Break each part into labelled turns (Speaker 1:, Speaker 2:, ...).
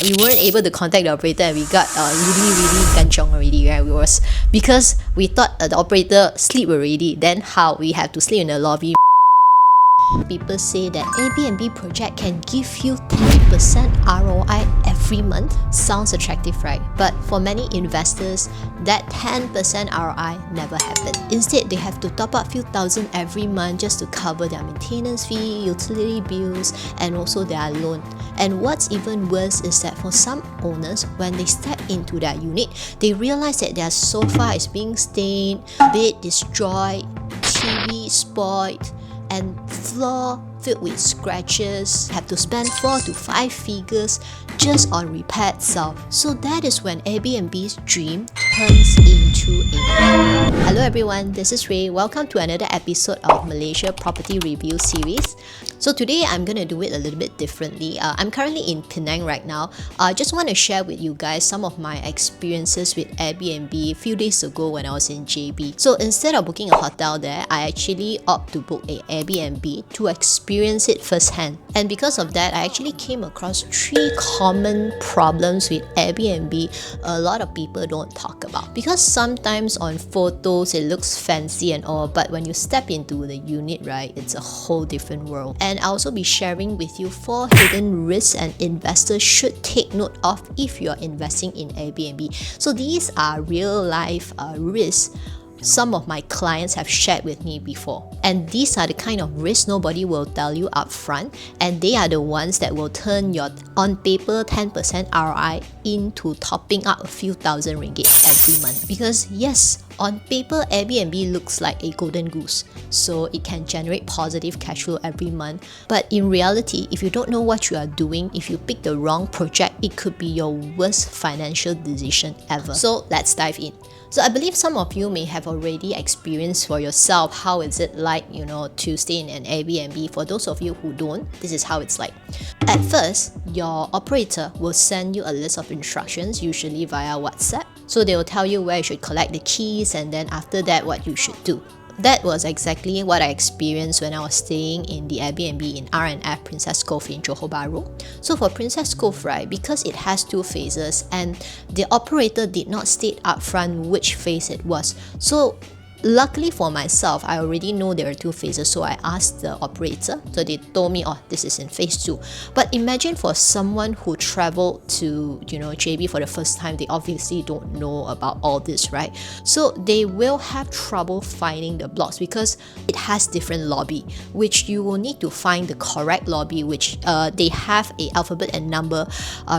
Speaker 1: We weren't able to contact the operator and we got really kanchong already, right? Because we thought the operator sleep already. Then how? We have to sleep in the lobby. People say that Airbnb project can give you 10% ROI every month. Sounds attractive, right? But for many investors, that 10% ROI never happened. Instead, they have to top up a few thousand every month just to cover their maintenance fee, utility bills, and also their loan. And what's even worse is that for some owners, when they step into their unit, they realize that their sofa is being stained, bed destroyed, TV spoiled, and floor filled with scratches, have to spend 4 to 5 figures just on repair itself. So that is when Airbnb's dream turns into a nightmare. Hello everyone, this is Ray. Welcome to another episode of Malaysia Property Review Series. So today I'm gonna do it a little bit differently. I'm currently in Penang right now. I just want to share with you guys some of my experiences with Airbnb a few days ago when I was in JB. So instead of booking a hotel there, I actually opt to book a Airbnb to experience it firsthand. And because of that, I actually came across 3 common problems with Airbnb a lot of people don't talk about. Because sometimes on photos it looks fancy and all, but when you step into the unit, right, it's a whole different world. And I'll also be sharing with you 4 hidden risks and investors should take note of if you're investing in Airbnb. So these are real life risks some of my clients have shared with me before. And these are the kind of risks nobody will tell you up front, and they are the ones that will turn your on paper 10% ROI into topping up a few thousand ringgit every month. Because yes, on paper Airbnb looks like a golden goose, so it can generate positive cash flow every month. But in reality, if you don't know what you are doing, if you pick the wrong project, it could be your worst financial decision ever. So let's dive in. So I believe some of you may have already experienced for yourself how is it like, to stay in an Airbnb. For those of you who don't, this is how it's like. At first, your operator will send you a list of instructions, usually via WhatsApp. So they will tell you where you should collect the keys, and then after that what you should do. That was exactly what I experienced when I was staying in the Airbnb in R&F Princess Cove in Johor Bahru. So for Princess Cove, right, because it has 2 phases and the operator did not state upfront which phase it was. So luckily for myself, I already know there are 2 phases, so I asked the operator. So they told me, this is in phase 2. But imagine for someone who traveled to, JB for the first time, they obviously don't know about all this, right? So they will have trouble finding the blocks because it has different lobby, which you will need to find the correct lobby, which they have a alphabet and number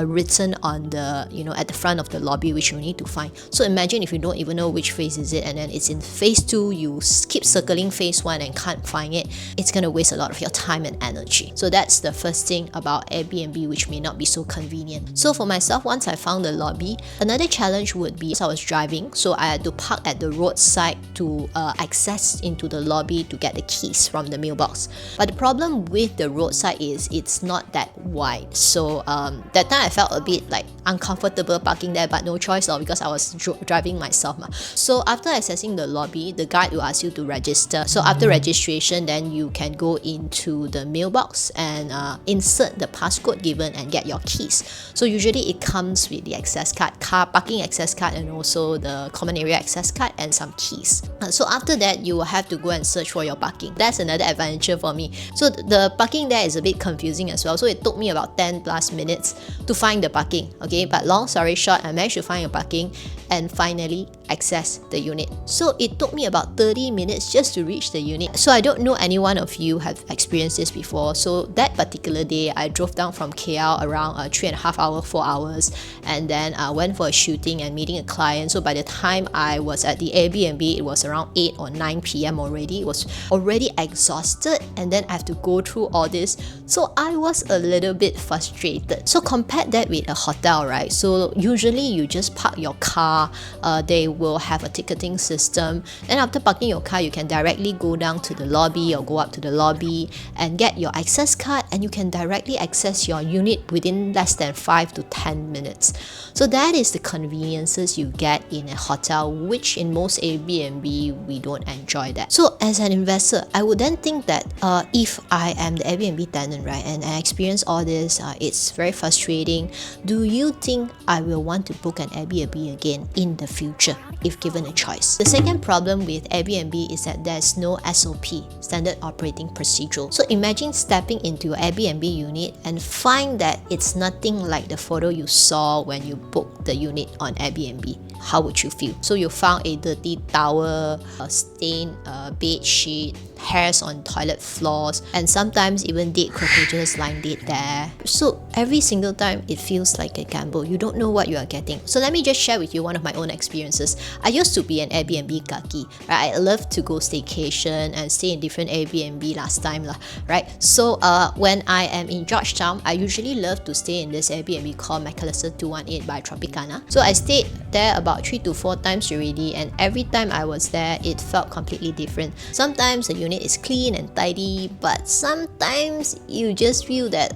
Speaker 1: written on the, at the front of the lobby, which you need to find. So imagine if you don't even know which phase is it, and then it's in phase 2, you keep circling phase 1 and can't find it, it's going to waste a lot of your time and energy. So that's the first thing about Airbnb, which may not be so convenient. So for myself, once I found the lobby, another challenge would be I was driving, so I had to park at the roadside to access into the lobby to get the keys from the mailbox. But the problem with the roadside is it's not that wide. So that time I felt a bit like uncomfortable parking there, but no choice because I was driving myself. So after accessing the lobby, the guide will ask you to register. So after registration, then you can go into the mailbox and insert the passcode given and get your keys. So usually it comes with the access card, car parking access card, and also the common area access card and some keys. So after that, you will have to go and search for your parking. That's another adventure for me. So the parking there is a bit confusing as well. So it took me about 10 plus minutes to find the parking. Okay, but long story short, I managed to find a parking and finally access the unit. So it took me about 30 minutes just to reach the unit. So I don't know any one of you have experienced this before. So that particular day, I drove down from KL around 3.5 hours, 4 hours, and then I went for a shooting and meeting a client. So by the time I was at the Airbnb, it was around 8 or 9 p.m. already. It was already exhausted, and then I have to go through all this. So I was a little bit frustrated. So compare that with a hotel, right? So usually you just park your car car, they will have a ticketing system. And after parking your car, you can directly go down to the lobby or go up to the lobby and get your access card, and you can directly access your unit within less than 5 to 10 minutes. So that is the conveniences you get in a hotel, which in most Airbnb we don't enjoy that. So as an investor, I would then think that if I am the Airbnb tenant, right, and I experience all this, it's very frustrating. Do you think I will want to book an Airbnb again in the future if given a choice? The second problem with Airbnb is that there's no SOP, standard operating procedure. So imagine stepping into your Airbnb unit and find that it's nothing like the photo you saw when you booked the unit on Airbnb. How would you feel? So you found a dirty towel, a stained bed sheet, hairs on toilet floors, and sometimes even dead cockroaches lying dead there. So every single time it feels like a gamble. You don't know what you are getting. So let me just share with you one of my own experiences. I used to be an Airbnb kaki, right? I love to go staycation and stay in different Airbnb last time lah, right? So when I am in Georgetown, I usually love to stay in this Airbnb called McAllister 218 by Tropicana. So I stayed there about 3 to 4 times already, and every time I was there, it felt completely different. Sometimes the unit is clean and tidy, but sometimes you just feel that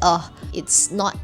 Speaker 1: it's not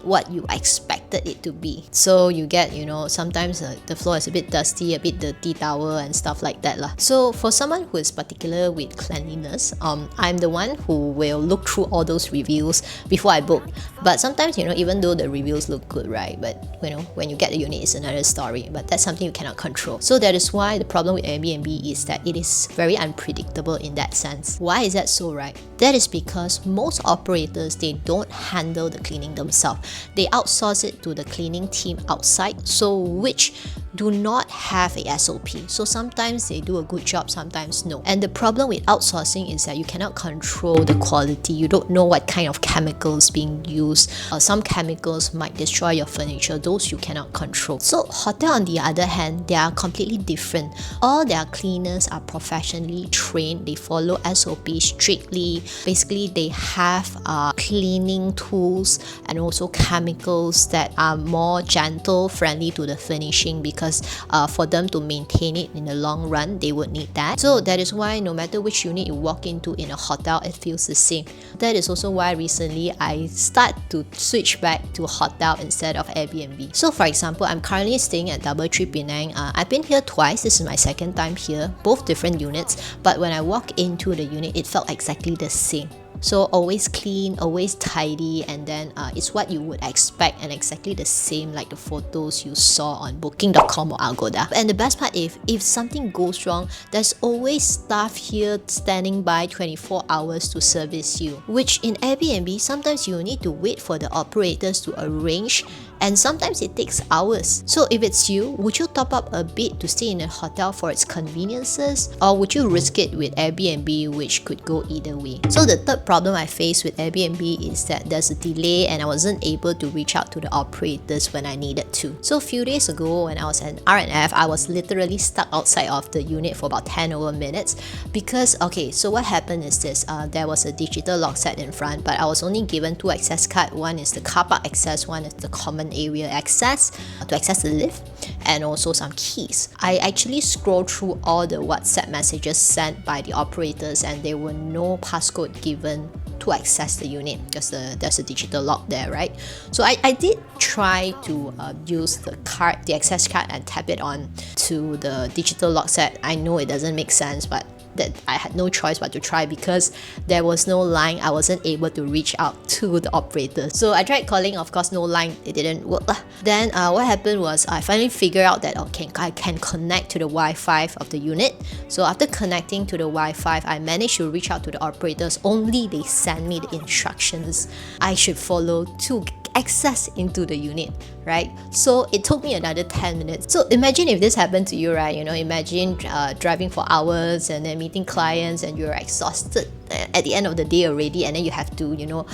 Speaker 1: what you expected it to be. So you get, sometimes the floor is a bit dusty, a bit dirty towel and stuff like that lah. So for someone who is particular with cleanliness, I'm the one who will look through all those reviews before I book. But sometimes, even though the reviews look good, right, but when you get the unit, it's another story. But that's something you cannot control. So that is why the problem with Airbnb is that it is very unpredictable in that sense. Why is that so, right? That is because most operators, they don't handle the cleaning themselves. They outsource it to the cleaning team outside, so which do not have a SOP. So sometimes they do a good job, sometimes no. And the problem with outsourcing is that you cannot control the quality. You don't know what kind of chemicals being used. Some chemicals might destroy your furniture. Those you cannot control. So hotel, on the other hand, they are completely different. All their cleaners are professionally trained. They follow SOP strictly. Basically, they have cleaning tools and also chemicals that are more gentle, friendly to the furnishing, because for them to maintain it in the long run, they would need that. So that is why no matter which unit you walk into in a hotel, it feels the same. That is also why recently I start to switch back to hotel instead of Airbnb. So for example, I'm currently staying at DoubleTree Penang. I've been here twice. This is my second time here, both different units. But when I walk into the unit, it felt exactly the same. So always clean, always tidy, and then it's what you would expect and exactly the same like the photos you saw on booking.com or Agoda. And the best part, if something goes wrong, there's always staff here standing by 24 hours to service you. Which in Airbnb, sometimes you need to wait for the operators to arrange, and sometimes it takes hours. So if it's you, would you top up a bit to stay in a hotel for its conveniences, or would you risk it with Airbnb, which could go either way? So the third problem I face with Airbnb is that there's a delay and I wasn't able to reach out to the operators when I needed to. So a few days ago when I was at RNF, I was literally stuck outside of the unit for about 10 over minutes because, so what happened is this, there was a digital lock set in front, but I was only given 2 access cards. One is the car park access, one is the common area access to access the lift, and also some keys. I actually scrolled through all the WhatsApp messages sent by the operators, and there were no passcode given to access the unit because there's a digital lock there, right? So I did try to use the access card and tap it on to the digital lock set. I know it doesn't make sense, but that I had no choice but to try because there was no line. I wasn't able to reach out to the operator. So I tried calling, of course no line, it didn't work. Then what happened was I finally figured out that I can connect to the Wi-Fi of the unit. So after connecting to the Wi-Fi, I managed to reach out to the operators. Only they sent me the instructions I should follow to access into the unit, right? So it took me another 10 minutes. So imagine if this happened to you, right? Imagine driving for hours and then meeting clients and you're exhausted at the end of the day already, and then you have to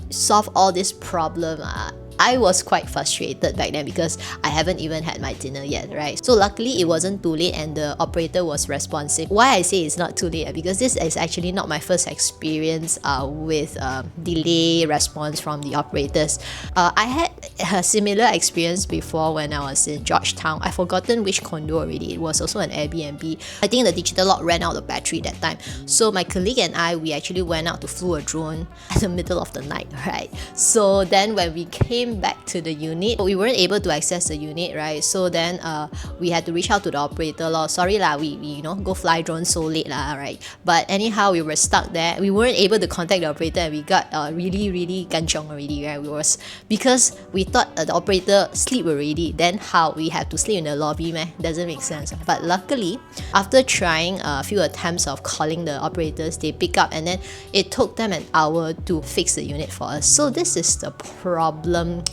Speaker 1: solve all this problem. I was quite frustrated back then because I haven't even had my dinner yet, right? So luckily it wasn't too late and the operator was responsive. Why I say it's not too late? Because this is actually not my first experience with delay response from the operators. I had a similar experience before when I was in Georgetown. I've forgotten which condo already. It was also an Airbnb. I think the digital lock ran out of battery that time. So my colleague and I, we actually went out to flew a drone at the middle of the night, right? So then when we came back to the unit, we weren't able to access the unit, right? So then we had to reach out to the operator. Sorry lah, we go fly drone so late lah, right? But anyhow, we were stuck there. We weren't able to contact the operator, and we got really kanchong already, right? Because we thought the operator sleep already. Then how we have to sleep in the lobby, meh? Doesn't make sense. But luckily, after trying a few attempts of calling the operators, they pick up, and then it took them an hour to fix the unit for us. So this is the problem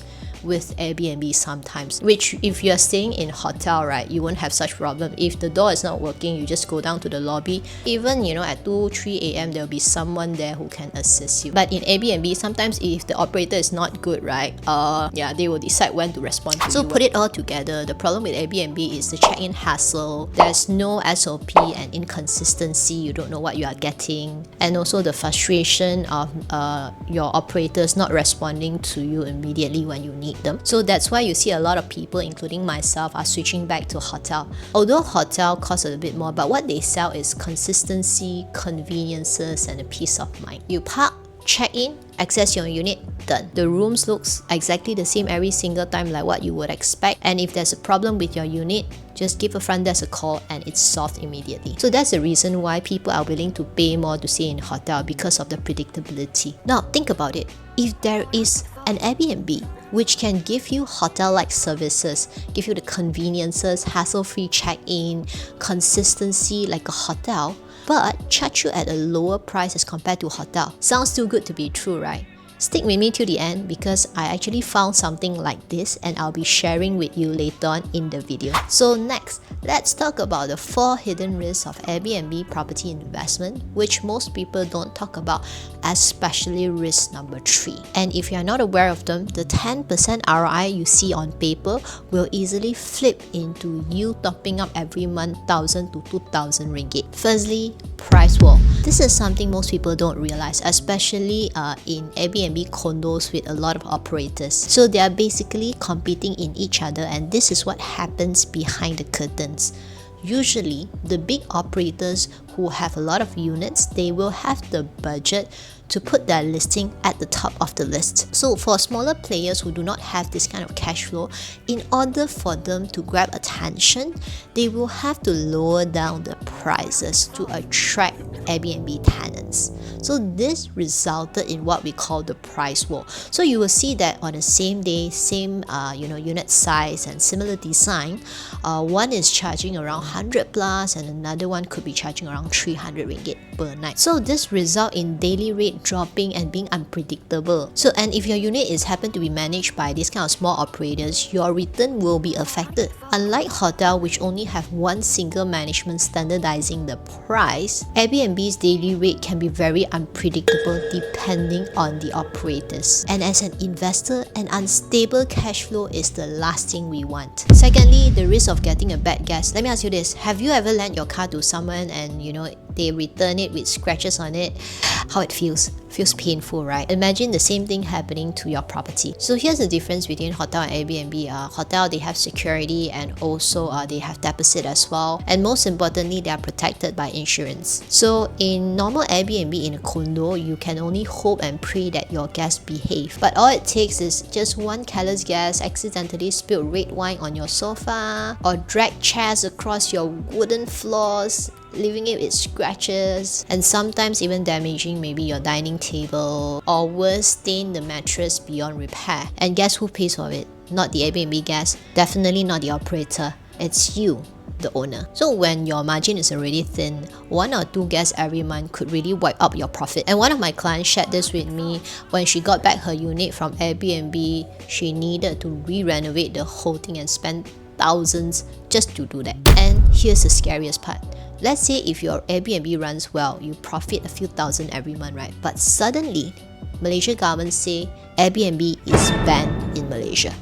Speaker 1: with Airbnb sometimes, which if you're staying in hotel, right, you won't have such problem. If the door is not working, you just go down to the lobby. Even at 2-3 a.m. there'll be someone there who can assist you. But in Airbnb, sometimes if the operator is not good, right, they will decide when to respond to you. So put it all together, the problem with Airbnb is the check-in hassle. There's no SOP and inconsistency. You don't know what you are getting, and also the frustration of your operators not responding to you immediately when you need them. So that's why you see a lot of people, including myself, are switching back to hotel. Although hotel costs a little bit more, but what they sell is consistency, conveniences, and a peace of mind. You park, check in, access your unit, done. The rooms looks exactly the same every single time, like what you would expect. And if there's a problem with your unit, just give a front desk a call and it's solved immediately. So that's the reason why people are willing to pay more to stay in hotel, because of the predictability. Now think about it. If there is an Airbnb which can give you hotel-like services, give you the conveniences, hassle-free check-in, consistency like a hotel, but charge you at a lower price as compared to hotel. Sounds too good to be true, right? Stick with me till the end, because I actually found something like this and I'll be sharing with you later on in the video. So next, let's talk about the 4 hidden risks of Airbnb property investment, which most people don't talk about, especially risk number 3. And if you're not aware of them, the 10% ROI you see on paper will easily flip into you topping up every month 1,000 to 2,000 ringgit. Firstly, price war. This is something most people don't realize, especially in Airbnb condos with a lot of operators. So they are basically competing in each other, and this is what happens behind the curtains. Usually, the big operators who have a lot of units, they will have the budget to put their listing at the top of the list. So for smaller players who do not have this kind of cash flow, in order for them to grab attention, they will have to lower down the prices to attract Airbnb tenants. So this resulted in what we call the price war. So you will see that on the same day, same unit size and similar design, one is charging around 100 plus and another one could be charging around 300 ringgit per night. So this result in daily rate dropping and being unpredictable. So, and if your unit is happen to be managed by this kind of small operators, your return will be affected. Unlike hotel, which only have one single management standardizing the price, Airbnb's daily rate can be very unpredictable depending on the operators. And as an investor, an unstable cash flow is the last thing we want. Secondly, the risk of getting a bad guest. Let me ask you this. Have you ever lent your car to someone and they return it with scratches on it? How it feels painful, right? Imagine the same thing happening to your property. So here's the difference between hotel and Airbnb. Hotel, they have security and also they have deposit as well, and most importantly, they are protected by insurance. So in normal Airbnb in a condo, you can only hope and pray that your guests behave, but all it takes is just one careless guest accidentally spilled red wine on your sofa or drag chairs across your wooden floors, leaving it with scratches, and sometimes even damaging maybe your dining table, or worse, stain the mattress beyond repair. And guess who pays for it? Not the Airbnb guest, definitely not the operator. It's you, the owner. So when your margin is already thin, 1 or 2 guests every month could really wipe up your profit. And one of my clients shared this with me. When she got back her unit from Airbnb, she needed to re-renovate the whole thing and spend thousands just to do that. And here's the scariest part. Let's say if your Airbnb runs well, you profit a few thousand every month, right? But suddenly, Malaysia government say Airbnb is banned in Malaysia.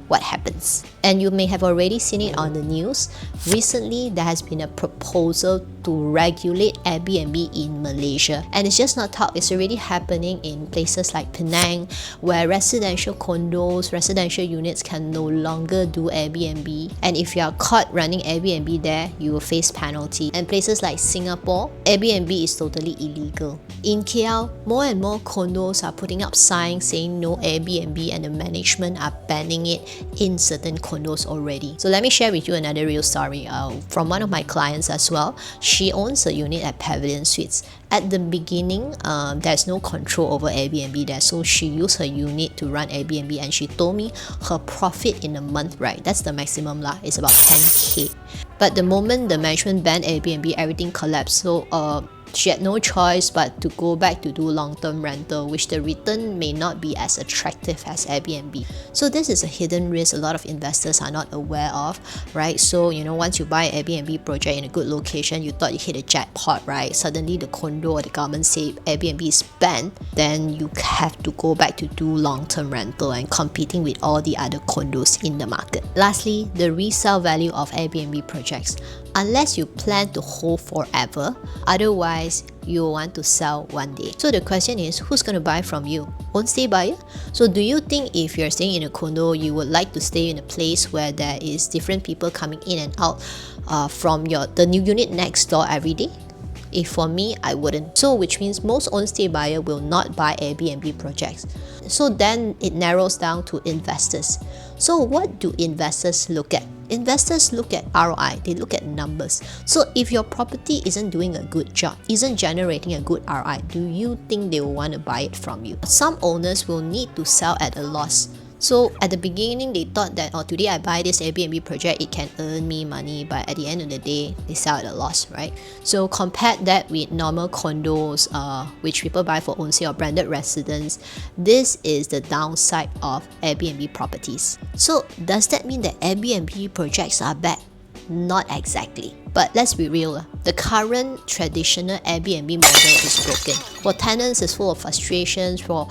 Speaker 1: What happens? And you may have already seen it on the news. Recently, there has been a proposal to regulate Airbnb in Malaysia. And it's just not talk, it's already happening in places like Penang, where residential condos, residential units can no longer do Airbnb. And if you are caught running Airbnb there, you will face penalty. And places like Singapore, Airbnb is totally illegal. In KL, more and more condos are putting up signs saying no Airbnb, and the management are banning it in certain condos already. So let me share with you another real story from one of my clients as well. She owns a unit at Pavilion Suites. At the beginning, there's no control over Airbnb there, so she used her unit to run Airbnb, and she told me her profit in a month, right, that's the maximum lah, is about 10k. But the moment the management banned Airbnb, everything collapsed. So she had no choice but to go back to do long-term rental, which the return may not be as attractive as Airbnb. So this is a hidden risk a lot of investors are not aware of, right? So once you buy an Airbnb project in a good location, you thought you hit a jackpot, right? Suddenly the condo or the government say Airbnb is banned, then you have to go back to do long-term rental and competing with all the other condos in the market. Lastly, the resale value of Airbnb projects. Unless you plan to hold forever, otherwise you want to sell one day. So the question is, who's going to buy from you? Own stay buyer? So do you think if you're staying in a condo, you would like to stay in a place where there is different people coming in and out from the new unit next door every day? If for me, I wouldn't. So which means most own stay buyer will not buy Airbnb projects. So then it narrows down to investors. So what do investors look at? Investors look at ROI, they look at numbers. So if your property isn't doing a good job, isn't generating a good ROI, do you think they will want to buy it from you? Some owners will need to sell at a loss. So at the beginning, they thought that, today I buy this Airbnb project, it can earn me money, but at the end of the day, they sell at a loss, right? So compare that with normal condos, which people buy for own sale or branded residence. This is the downside of Airbnb properties. So does that mean that Airbnb projects are bad? Not exactly. But let's be real, the current traditional Airbnb model is broken. For tenants, it's full of frustrations. For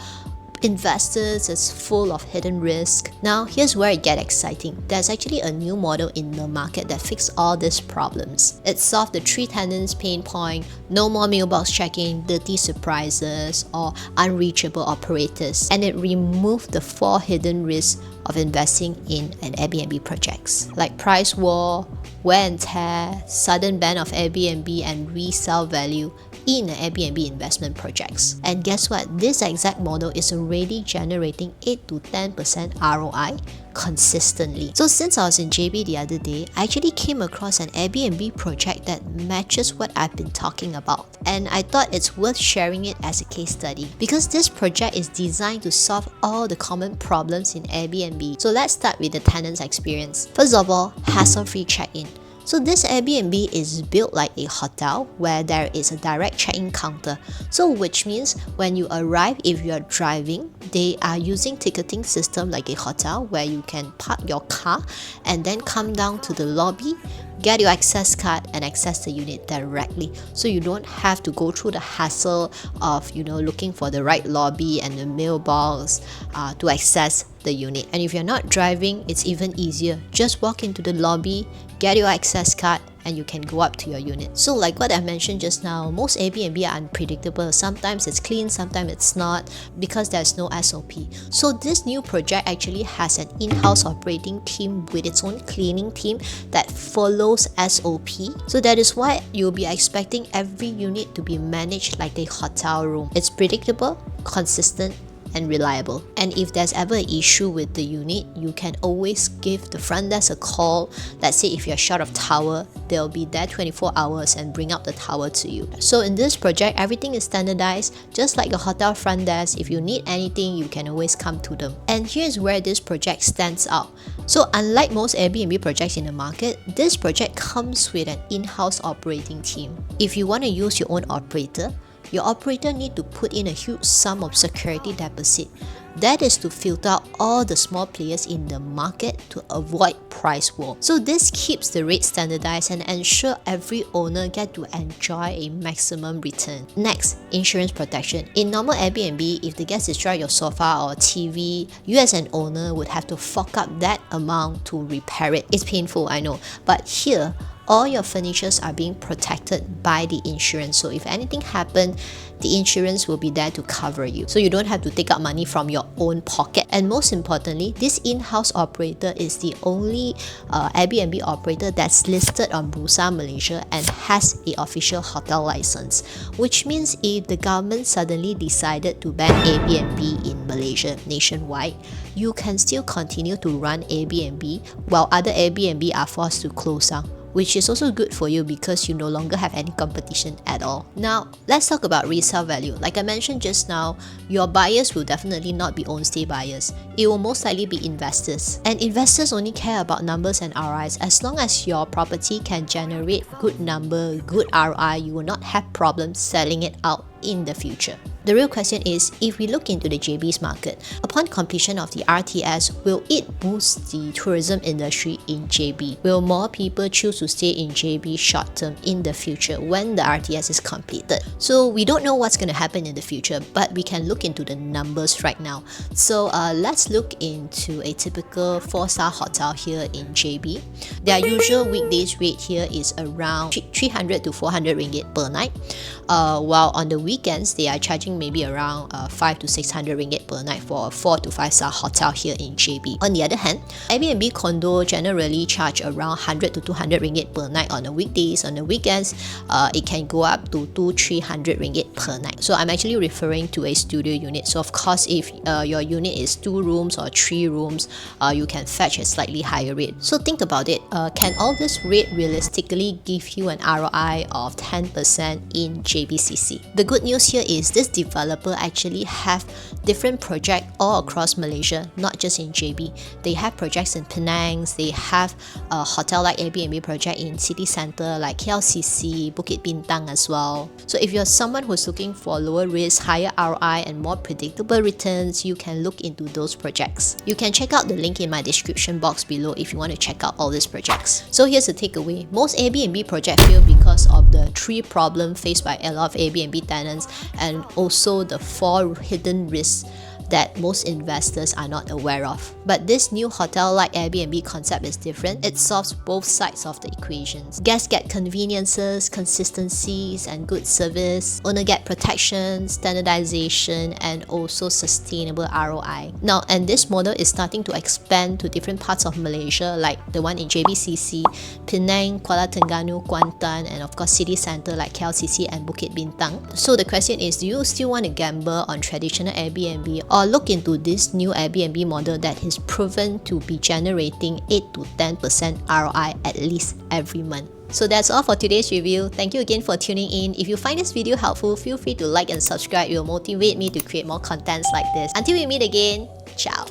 Speaker 1: investors, it's full of hidden risk. Now, here's where it gets exciting. There's actually a new model in the market that fixes all these problems. It solved the 3 tenants pain point: no more mailbox checking, dirty surprises, or unreachable operators. And it removed the 4 hidden risks of investing in an Airbnb projects, like price war, wear and tear, sudden ban of Airbnb, and resale value in an Airbnb investment projects. And guess what? This exact model is already generating 8 to 10% ROI consistently. So since I was in JB the other day, I actually came across an Airbnb project that matches what I've been talking about. And I thought it's worth sharing it as a case study because this project is designed to solve all the common problems in Airbnb. So let's start with the tenant's experience. First of all, hassle-free check-in. So this Airbnb is built like a hotel where there is a direct check-in counter. So which means when you arrive, if you are driving, they are using ticketing system like a hotel where you can park your car and then come down to the lobby, get your access card and access the unit directly. So you don't have to go through the hassle of looking for the right lobby and the mailbox to access the unit. And if you're not driving, it's even easier. Just walk into the lobby, get your access card, and you can go up to your unit. So like what I mentioned just now, most Airbnb are unpredictable. Sometimes it's clean, sometimes it's not, because there's no SOP. So this new project actually has an in-house operating team with its own cleaning team that follows SOP. So that is why you'll be expecting every unit to be managed like a hotel room. It's predictable, consistent, and reliable. And if there's ever an issue with the unit, you can always give the front desk a call. Let's say if you're short of towel, they'll be there 24 hours and bring out the towel to you. So in this project, everything is standardized, just like a hotel front desk. If you need anything, you can always come to them. And here's where this project stands out. So unlike most Airbnb projects in the market, this project comes with an in-house operating team. If you want to use your own operator, your operator need to put in a huge sum of security deposit. That is to filter out all the small players in the market to avoid price war. So this keeps the rate standardized and ensure every owner get to enjoy a maximum return. Next, insurance protection. In normal Airbnb, if the guest destroy your sofa or TV, you as an owner would have to fork up that amount to repair it. It's painful, I know. But here, all your furnitures are being protected by the insurance. So if anything happened, the insurance will be there to cover you. So you don't have to take out money from your own pocket. And most importantly, this in-house operator is the only Airbnb operator that's listed on Bursa Malaysia and has an official hotel license. Which means if the government suddenly decided to ban Airbnb in Malaysia nationwide, you can still continue to run Airbnb while other Airbnb are forced to close down, which is also good for you because you no longer have any competition at all. Now, let's talk about resale value. Like I mentioned just now, your buyers will definitely not be own-stay buyers. It will most likely be investors. And investors only care about numbers and ROIs. As long as your property can generate good number, good ROI, you will not have problems selling it out in the future. The real question is, if we look into the JB's market, upon completion of the RTS, will it boost the tourism industry in JB? Will more people choose to stay in JB short term in the future when the RTS is completed? So we don't know what's going to happen in the future, but we can look into the numbers right now. So let's look into a typical 4-star hotel here in JB. Their usual weekdays rate here is around 300 to 400 ringgit per night, while on the weekends they are charging maybe around 5 to 600 ringgit per night for a 4 to 5-star hotel here in JB. On the other hand, Airbnb condo generally charge around 100 to 200 ringgit per night on the weekdays. On the weekends, it can go up to 200-300 ringgit per night. So I'm actually referring to a studio unit. So of course, if your unit is 2 rooms or 3 rooms, you can fetch a slightly higher rate. So think about it. Can all this rate realistically give you an ROI of 10% in JBCC? The good news here is this developer actually have different projects all across Malaysia, not just in JB. They have projects in Penang, they have a hotel like Airbnb project in city center like KLCC, Bukit Bintang as well. So if you're someone who's looking for lower risk, higher ROI and more predictable returns, you can look into those projects. You can check out the link in my description box below if you want to check out all these projects. So here's the takeaway. Most Airbnb projects fail because of the 3 problems faced by a lot of Airbnb tenants and also the 4 hidden risks that most investors are not aware of. But this new hotel-like Airbnb concept is different. It solves both sides of the equations. Guests get conveniences, consistencies, and good service. Owner get protection, standardization, and also sustainable ROI. Now, and this model is starting to expand to different parts of Malaysia, like the one in JBCC, Penang, Kuala Terengganu, Kuantan, and of course city center like KLCC and Bukit Bintang. So the question is, do you still want to gamble on traditional Airbnb or look into this new Airbnb model that is proven to be generating 8 to 10% ROI at least every month? So that's all for today's review. Thank you again for tuning in. If you find this video helpful, feel free to like and subscribe. It will motivate me to create more contents like this. Until we meet again, ciao.